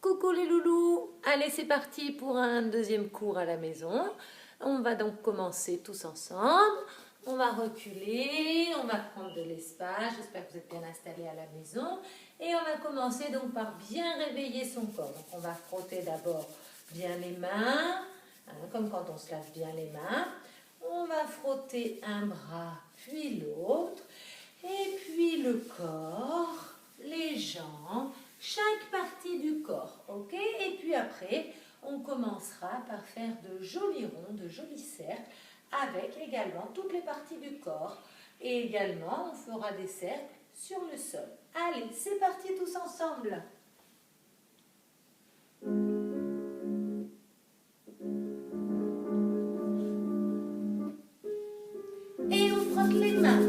Coucou les loulous, allez c'est parti pour un deuxième cours à la maison. On va donc commencer tous ensemble. On va reculer, on va prendre de l'espace, j'espère que vous êtes bien installés à la maison. Et on va commencer donc par bien réveiller son corps. Donc on va frotter d'abord bien les mains, comme quand on se lave bien les mains. On va frotter un bras puis l'autre, et puis le corps, les jambes, chaque partie du corps, ok? Et puis après, on commencera par faire de jolis ronds, de jolis cercles, avec également toutes les parties du corps. Et également, on fera des cercles sur le sol. Allez, c'est parti tous ensemble! Et on frotte les mains.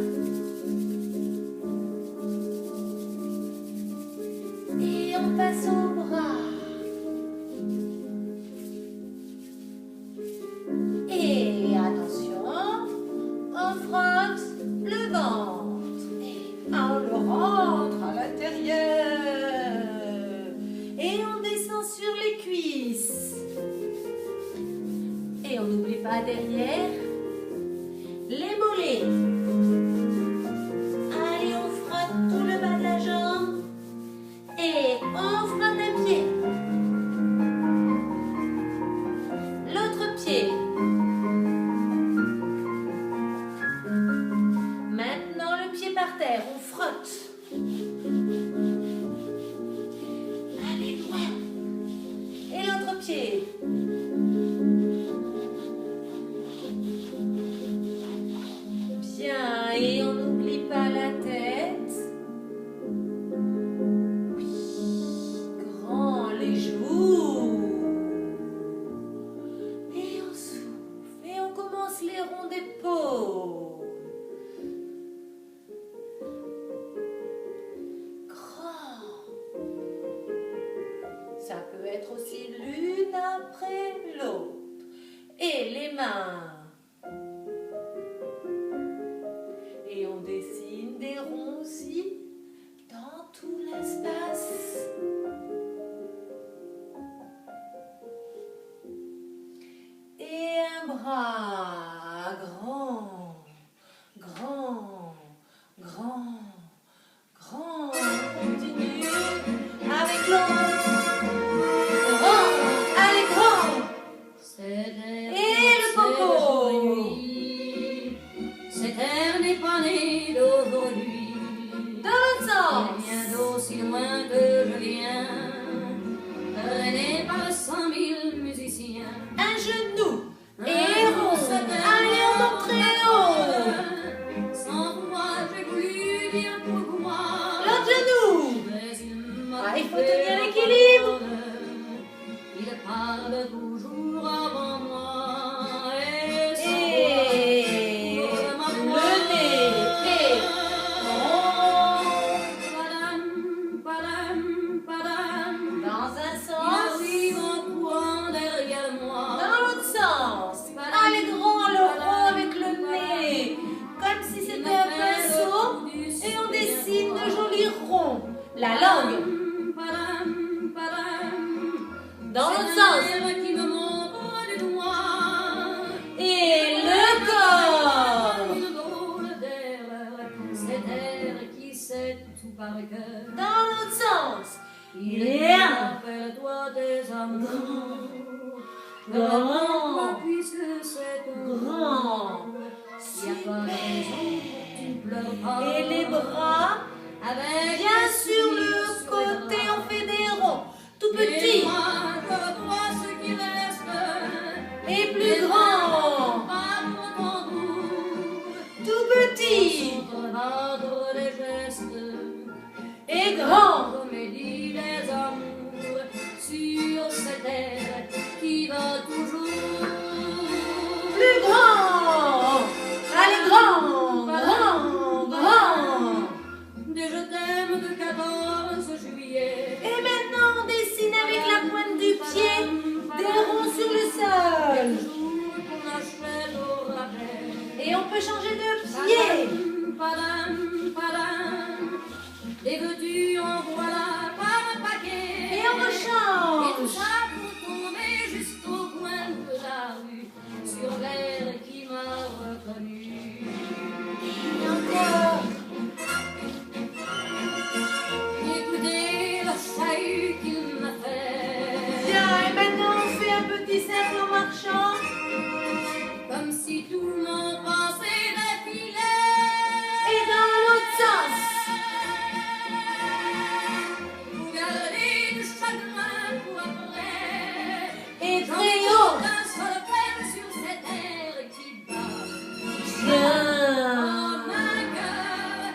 Et on passe au bras. Et attention, on frotte le ventre. Et on le rentre à l'intérieur. Et on descend sur les cuisses. Et on n'oublie pas derrière les mollets. Allez, on frotte tout le bas de la jambe. Et on frotte un pied. L'autre pied. Maintenant, le pied par terre. On frotte. Allez, droit. Et l'autre pied. Bien, et on n'oublie pas la tête. Oui, grand, les joues. Et on souffle, et on commence les ronds d'épaules. Grand. Ça peut être aussi l'une après l'autre. Et les mains. Et on dessine des ronds aussi dans tout l'espace. Et un bras grand, grand, grand, grand. On continue avec l'autre. Grand, allez grand. Et le popo. Cette terre n'est pas née d'aujourd'hui. Dans l'autre sens. Elle vient d'aussi loin que je viens, traînée par 100 000 musiciens. Un genou. Et rond. Allez, on monte très haut. Sans vouloir, j'ai voulu dire pourquoi. L'autre genou. Mais Il faut tenir l'équilibre. Il parle toujours avant moi. Et le nez. Et dans un sens. arrive en courant derrière moi. Dans l'autre sens. Allez, grand, le rond avec le nez. Comme si c'était un pinceau. Et on dessine de jolis ronds. La langue. Dans l'autre sens. Qui me montre du doigt. Et le corps. Une drôle d'air, cet air qui sait tout par cœur. Dans l'autre sens. Il est rappelle-toi des amours. Grand. Puisque c'est ton Grand. il n'y a pas raison, tu ne pleures pas. Et les bras. Avec Bien sur le côté, on fait des ronds. Tout petits. Ce qui reste. Et plus grands. Tout petits. Les gestes. Et grands. Comédie des amours sur cette terre qui va toujours. Plus grands. Allez, grands. Grands. Grands. Des je t'aime de 14 juillet. Et maintenant, on dessine avec la pointe du pied des ronds sur le sol. Jour qu'on achète au rabais. Et on peut changer de pied. Padam, padam. Et que tu en voilà par un paquet. Et on rechange. petit cercle en marchant. comme si tout mon passé défilait. Et dans l'autre sens. Pour garder du chagrin pour après. Et J'en très ai haut. un seul frère sur cette terre qui bat. Bien. En vainqueur.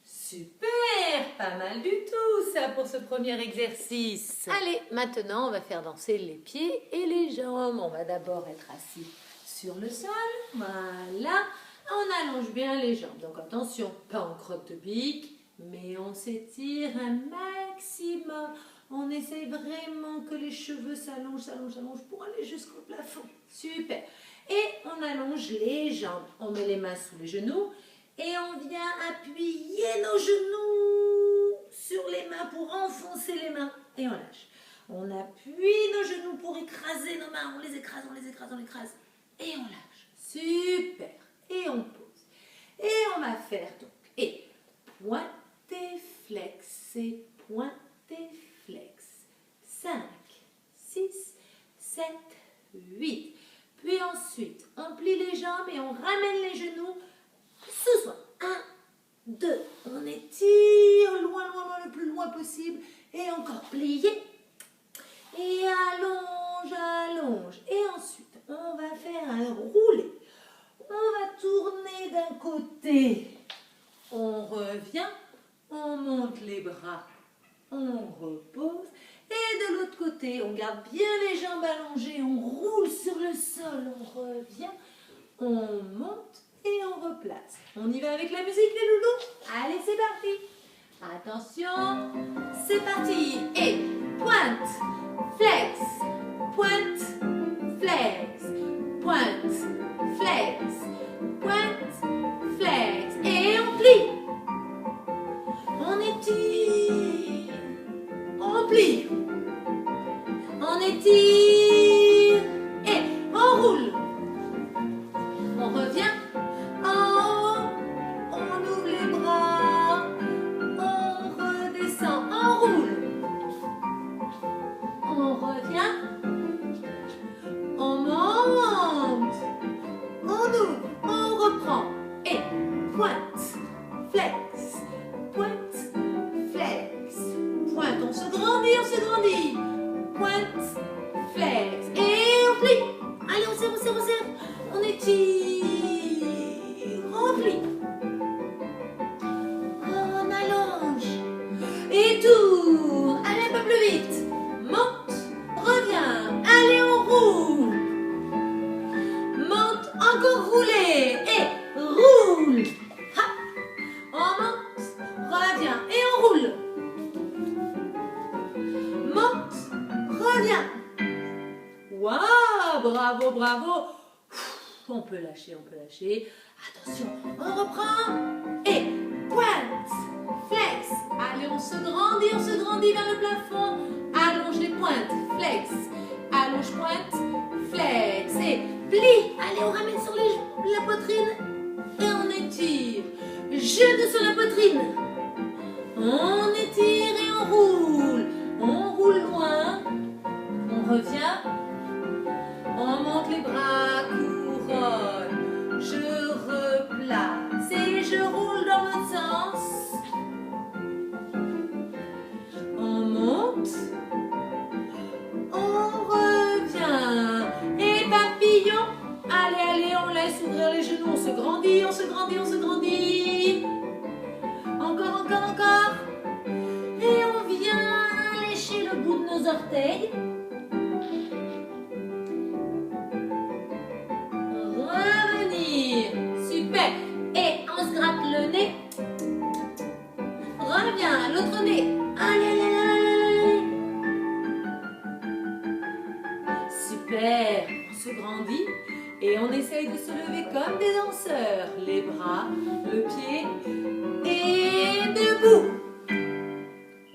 Super, pas mal du tout ça pour ce premier exercice. Allez, maintenant on va faire danser les pieds et les jambes. On va d'abord être assis sur le sol, voilà. On allonge bien les jambes, donc attention, pas en crotte de bique, mais on s'étire un maximum. On essaye vraiment que les cheveux s'allongent, s'allongent, s'allongent pour aller jusqu'au plafond. Super. Et on allonge les jambes. On met les mains sous les genoux et on vient appuyer nos genoux sur les mains pour enfoncer les mains. Et on lâche. On appuie nos genoux pour écraser nos mains. On les écrase, on les écrase, on les écrase. Et on lâche. Super. Et on pose. Et on va faire donc. Et pointer, flexer, pointer, flex. 5, 6, 7, 8. Puis ensuite, on plie les jambes et on ramène les genoux sous soi. 1, 2. On étire loin, loin, loin, le plus loin possible. Et encore plier. Et allonge, allonge. Et ensuite, on va faire un roulé. On va tourner d'un côté. On revient. On monte les bras. On repose. Et de l'autre côté, on garde bien les jambes allongées. On roule sur le sol. On revient. On monte et on replace. On y va avec la musique, les loulous? Allez, c'est parti. Attention, c'est parti. Et pointe, flex, pointe, flex, pointe, flex, pointe, flex. Et on plie. On étire. On plie. On étire. Et on roule. On revient. En haut. On ouvre les bras. On redescend. On roule. On revient. On monte. On ouvre. On reprend. Et pointe. Flex. Pointe. Flex. Pointe. On se grandit. On se grandit. Pointe. Flex. Et on plie. Allez, on serre, on serre, on serre. On étire. On plie. On allonge. Et tourne. Allez, un peu plus vite. Monte. Reviens. Allez, on roule. Monte. Encore rouler. Et roule. Ha. On monte. Reviens. Et on roule. Monte. Reviens. Waouh, bravo, bravo. On peut lâcher, on peut lâcher. Attention, on reprend. Et pointe, flex. Allez, on se grandit vers le plafond. Allonge les pointes, flex. Allonge pointe, flex. Et plie. Allez, on ramène sur la poitrine. Et on étire. Jette sur la poitrine. On étire et on roule. On roule loin. On revient. On monte les bras, couronne. Je replace et je roule dans l'autre sens. On monte. On revient. Et papillon. Allez, allez, on laisse ouvrir les genoux. On se grandit, on se grandit, on se grandit. Encore, encore, encore. Et on vient lécher le bout de nos orteils. Revenir. Super. Et on se gratte le nez. Reviens, l'autre nez. Allez, allez, allez, allez. Super. On se grandit. Et on essaye de se lever comme des danseurs. Les bras, le pied et debout.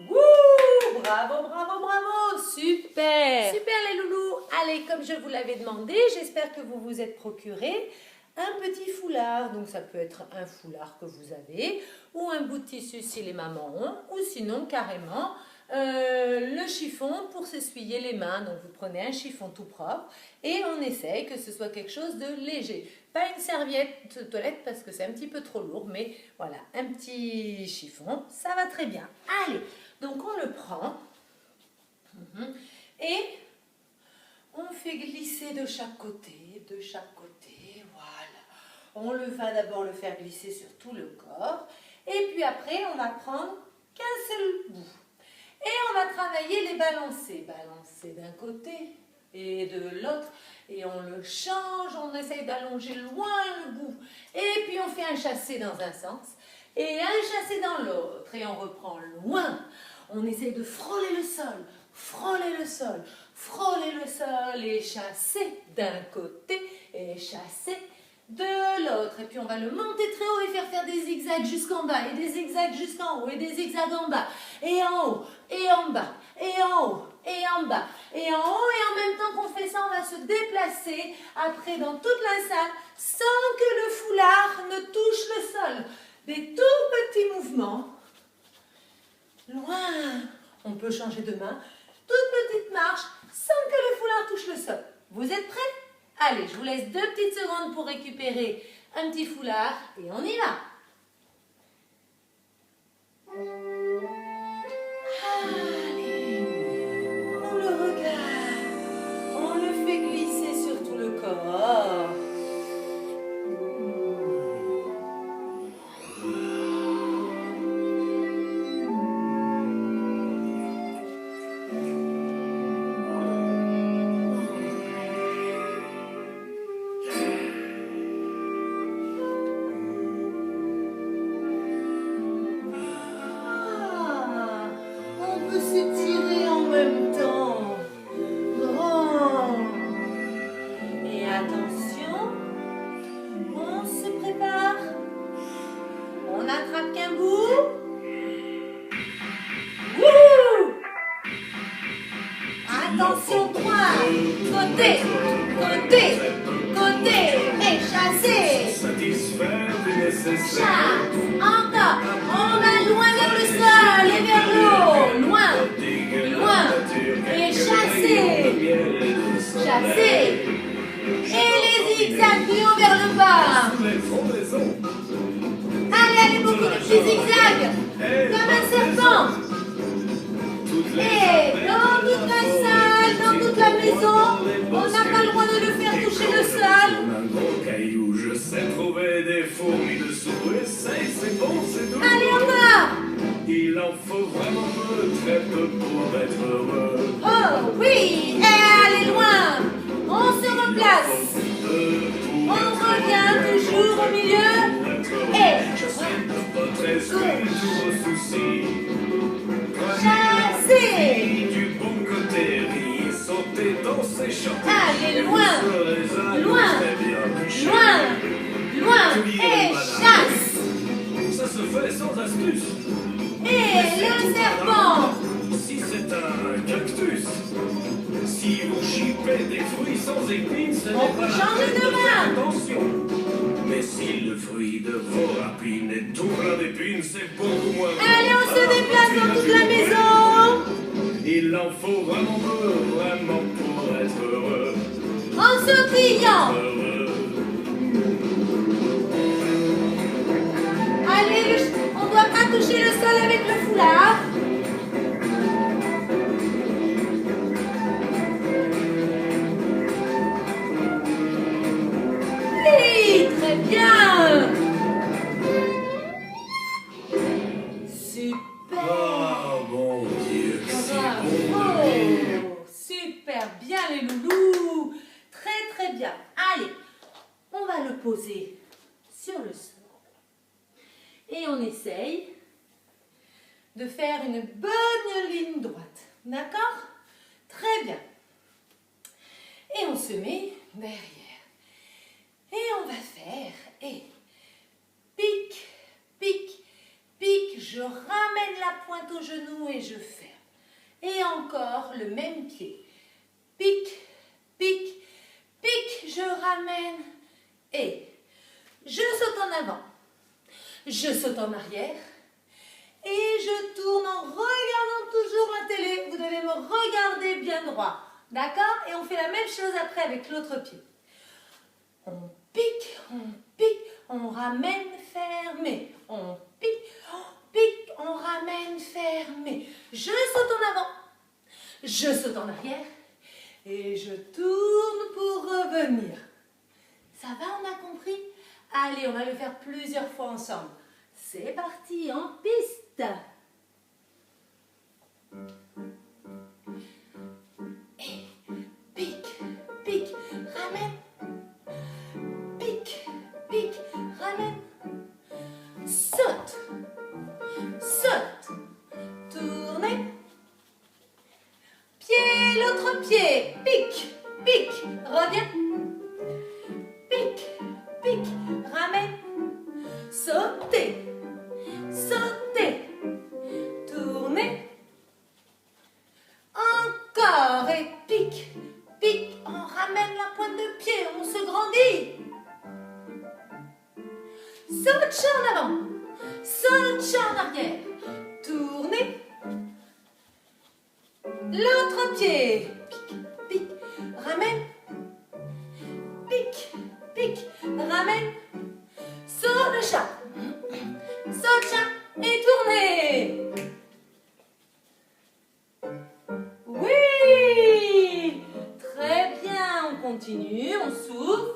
Wouh! Bravo, bravo, bravo! Super! Super les loulous! Allez, comme je vous l'avais demandé, j'espère que vous vous êtes procuré un petit foulard. Donc ça peut être un foulard que vous avez ou un bout de tissu si les mamans ont ou sinon carrément le chiffon pour s'essuyer les mains. Donc vous prenez un chiffon tout propre et on essaye que ce soit quelque chose de léger. Pas une serviette de toilette parce que c'est un petit peu trop lourd, mais voilà, un petit chiffon, ça va très bien. Allez, donc on le prend et on fait glisser de chaque côté, voilà. On va d'abord le faire glisser sur tout le corps et puis après on va prendre qu'un seul bout. Et on va travailler les balancés. Balancer d'un côté et de l'autre. Et on le change, on essaye d'allonger loin le bout. Et puis on fait un chassé dans un sens et un chassé dans l'autre. Et on reprend loin. On essaye de frôler le sol, frôler le sol, frôler le sol et chasser d'un côté et chasser de l'autre. Et puis on va le monter très haut et faire des zigzags jusqu'en bas et des zigzags jusqu'en haut et des zigzags en bas et en haut et en bas et en haut et en bas et en haut, et en même temps qu'on fait ça on va se déplacer après dans toute la salle sans que le foulard ne touche le sol. Des tout petits mouvements loin. On peut changer de main, toute petite marche sans que le foulard touche le sol. Vous êtes prêts? Allez, je vous laisse 2 petites secondes pour récupérer un petit foulard et on y va. Allez, on le regarde, on le fait glisser sur tout le corps. S'étirer en même temps. Grand. Et attention, on se prépare. On attrape qu'un bout. Wouhou! Attention, droit. Côté, côté, côté. Et chasser. Chasse. Encore. On va loin vers le sol et vers l'eau. Loin. Loin. Et chasser. Chasser. Et les zigzags plus haut vers le bas. Allez, allez, beaucoup de petits zigzags. Comme un serpent. Et dans toute la salle, dans toute la maison, on n'a pas le droit de le faire toucher le sol. Je sais trouver des fourmis dessous. Essaye, c'est bon, c'est tout. Allez, encore. Il en faut vraiment peu, très peu pour être heureux. Oh, oui. Et allez loin. On se replace. On revient toujours au milieu. Et Votre esprit, tous vos soucis. chasser. Du bon côté, riez, sautez, dansez, chantez. Allez, loin. Loin. Loin. Loin. Et chasse. Ça se fait sans astuce. Et le serpent. Si c'est un cactus, si vous chipez des fruits sans épines, ce n'est pas la Changez peine de de faire main. attention. Mais si le fruit de vos rapines est tout plein d'épines, c'est beaucoup moins. Allez, on se déplace dans toute la maison. Il en faut vraiment peu, vraiment pour être heureux. En sautillant. Heureux. Allez, on ne doit pas toucher le sol avec le foulard. Oui, très bien. Super. Ah, mon Dieu, que c'est bon de rire. Bravo. Super bien les loulous. Très très bien. Allez, on va le poser sur le sol. Et on essaye de faire une bonne ligne droite. D'accord? Très bien. Et on se met derrière. Et on va faire, et pique, pique, pique, je ramène la pointe au genou et je ferme. Et encore le même pied. Pique, pique, pique, je ramène et je saute en avant. Je saute en arrière et je tourne en regardant toujours la regardez bien droit. D'accord? Et on fait la même chose après avec l'autre pied. On pique, on ramène fermé. On pique, on ramène fermé. Je saute en avant, je saute en arrière et je tourne pour revenir. Ça va, on a compris? Allez, on va le faire plusieurs fois ensemble. C'est parti, en piste. Et pique, ramène. Pique, ramène. Saute, tournez. Pied, l'autre pied. Pique, reviens. Pique, ramène. Sautez, tournez. Encore et pique, on ramène la pointe de pied, on se grandit. Saute en avant, saute en arrière, tournez. L'autre pied, pique, ramène. Pique, ramène. Saute le chat et tournez. Oui, très bien, on continue, on souffle.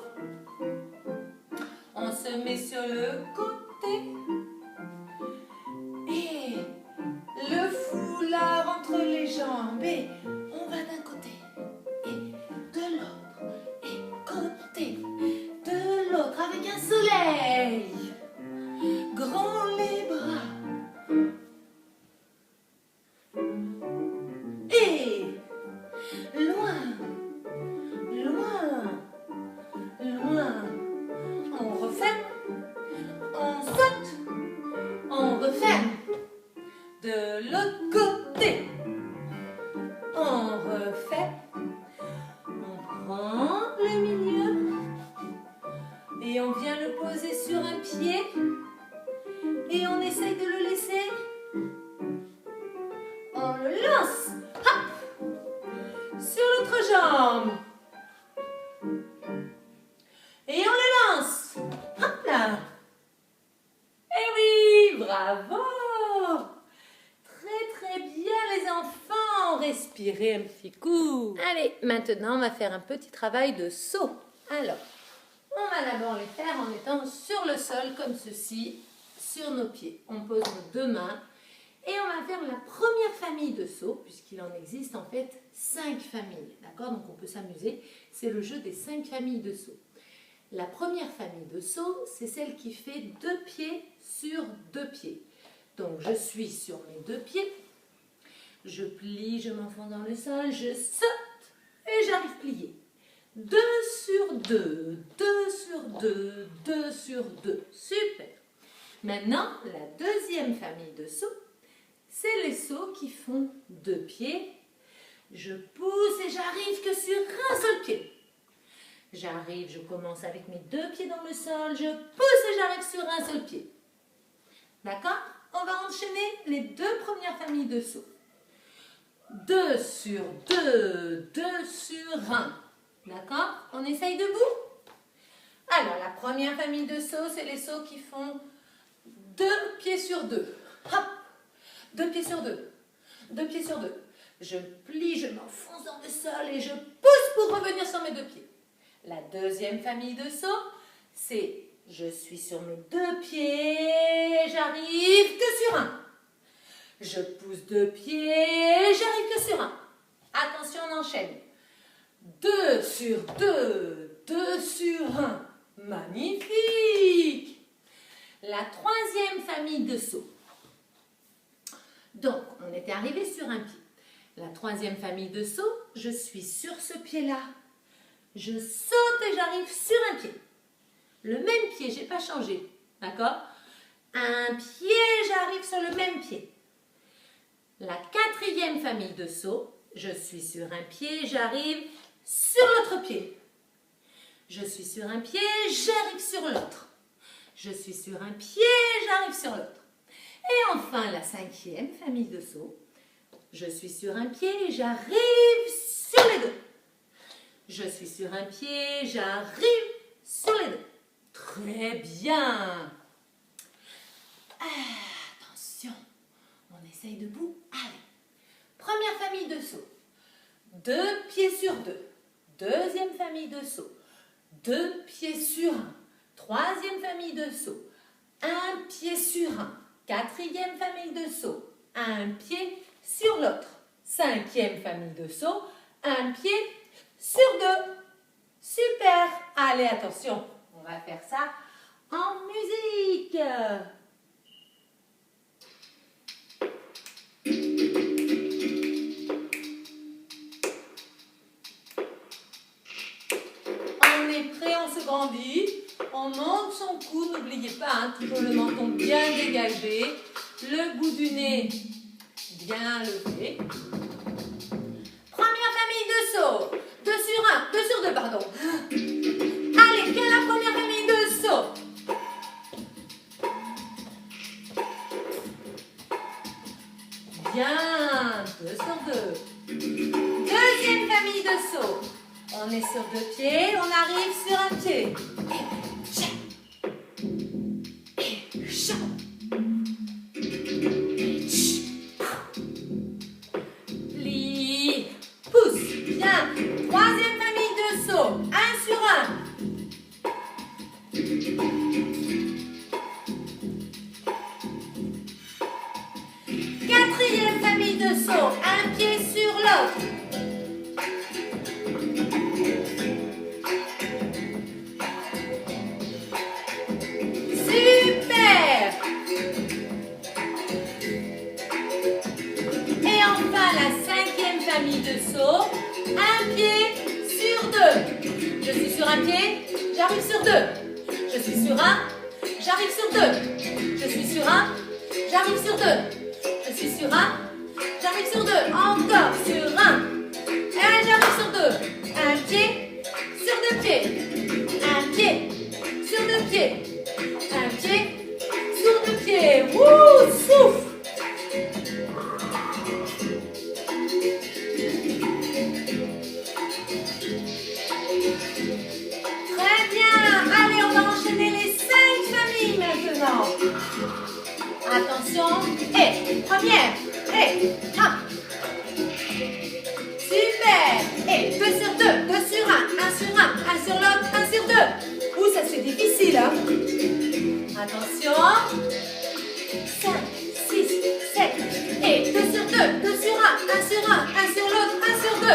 On se met sur le côté. Et le foulard entre les jambes. Et on va d'un côté et de l'autre. Et côté de l'autre avec un soleil. Grand les bras. Et loin. On referme, on saute, on referme. De l'autre côté, on refait, on prend le milieu et on vient le poser sur un pied et on essaye de le laisser. On le lance, hop, sur l'autre jambe. Et on le lance. Hop là. Eh oui, bravo. Très bien les enfants. Respirez un petit coup. Allez, maintenant on va faire un petit travail de saut. Alors, on va d'abord les faire en étant sur le sol comme ceci, sur nos pieds. On pose nos deux mains et on va faire la première famille de sauts, puisqu'il en existe en fait 5 familles. D'accord? Donc on peut s'amuser. C'est le jeu des 5 familles de sauts. La première famille de sauts, c'est celle qui fait 2 pieds sur 2 pieds. Donc je suis sur mes 2 pieds, je plie, je m'enfonce dans le sol, je saute et j'arrive plié. 2 sur 2, 2 sur 2, 2 sur 2. Super. Maintenant, la deuxième famille de sauts, c'est les sauts qui font 2 pieds. Je pousse et j'arrive que sur un seul pied. J'arrive, je commence avec mes 2 pieds dans le sol, je pousse et j'arrive sur un seul pied. D'accord? On va enchaîner les 2 premières familles de sauts. 2 sur 2, 2 sur 1. D'accord? On essaye debout? Alors, la première famille de sauts, c'est les sauts qui font 2 pieds sur 2. Hop! 2 pieds sur 2. 2 pieds sur 2. Je plie, je m'enfonce dans le sol et je pousse pour revenir sur mes 2 pieds. La deuxième famille de sauts, c'est je suis sur mes 2 pieds, j'arrive que sur un. Je pousse 2 pieds, j'arrive que sur un. Attention, on enchaîne. 2 sur 2, 2 sur 1. Magnifique! La troisième famille de sauts. Donc, on était arrivé sur un pied. La troisième famille de sauts, je suis sur ce pied-là. Je saute et j'arrive sur un pied. Le même pied, je n'ai pas changé. D'accord? Un pied, j'arrive sur le même pied. La quatrième famille de sauts, je suis sur un pied, j'arrive sur l'autre pied. Je suis sur un pied, j'arrive sur l'autre. Je suis sur un pied, j'arrive sur l'autre. Et enfin, la cinquième famille de sauts, Je suis sur un pied, j'arrive sur les deux. Je suis sur un pied, j'arrive sur les deux. Très bien. Attention, on essaye debout. Allez. Première famille de sauts. 2 pieds sur 2. Deuxième famille de sauts. 2 pieds sur 1. Troisième famille de sauts. 1 pied sur 1. Quatrième famille de sauts. 1 pied sur l'autre. Cinquième famille de sauts. 1 pied sur 2. Super. Allez, attention, on va faire ça en musique. On est prêt, on se grandit, on monte son cou, n'oubliez pas, hein, toujours le menton bien dégagé, le bout du nez bien levé. Première famille de sauts, 2 sur 1, 2 sur 2, pardon. Allez, quelle est la première famille de sauts? Bien, 2 sur 2. Deuxième famille de sauts. On est sur 2 pieds, on arrive sur un pied. Et chat. Plie, pousse. Bien. Troisième famille de sauts. 1 sur 1. Quatrième famille de sauts. 1 pied sur l'autre. Super! Et enfin la 5e famille de sauts, 1 pied sur 2. Je suis sur un pied, j'arrive sur 2. Je suis sur 1, j'arrive sur 2. Je suis sur 1, j'arrive sur 2. Je suis sur 1, j'arrive sur 2. Encore sur 1. Et j'arrive sur 2. Un pied sur 2 pieds. Un pied sur 2 pieds. Un pied sur 2 pieds. Wouh, souffle. Très bien. Allez, on va enchaîner les 5 familles maintenant. Attention. Et première. Et 1. Super. Et 2 sur 2. 2 sur 1. 1 sur 1. 1 sur l'autre. 1 sur 2. Ouh, ça c'est difficile, hein. Attention. 5, 6, 7. Et 2 sur 2. 2 sur 1. 1 sur 1. 1 sur l'autre. 1 sur 2.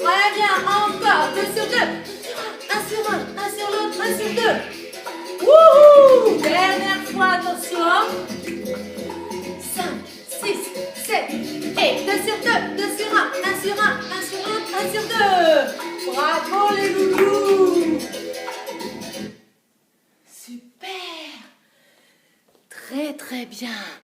Très bien. Encore. 2 sur 2. 1 sur 1. 1 sur l'autre. 1 sur 2. Wouhou. Dernière fois. Attention. 5, 6, 7. Et 2 sur 2. 2 sur 1. 1 sur 1. 1 sur l'autre. 1 sur 2. Bravo les loulous. Super. Très très bien.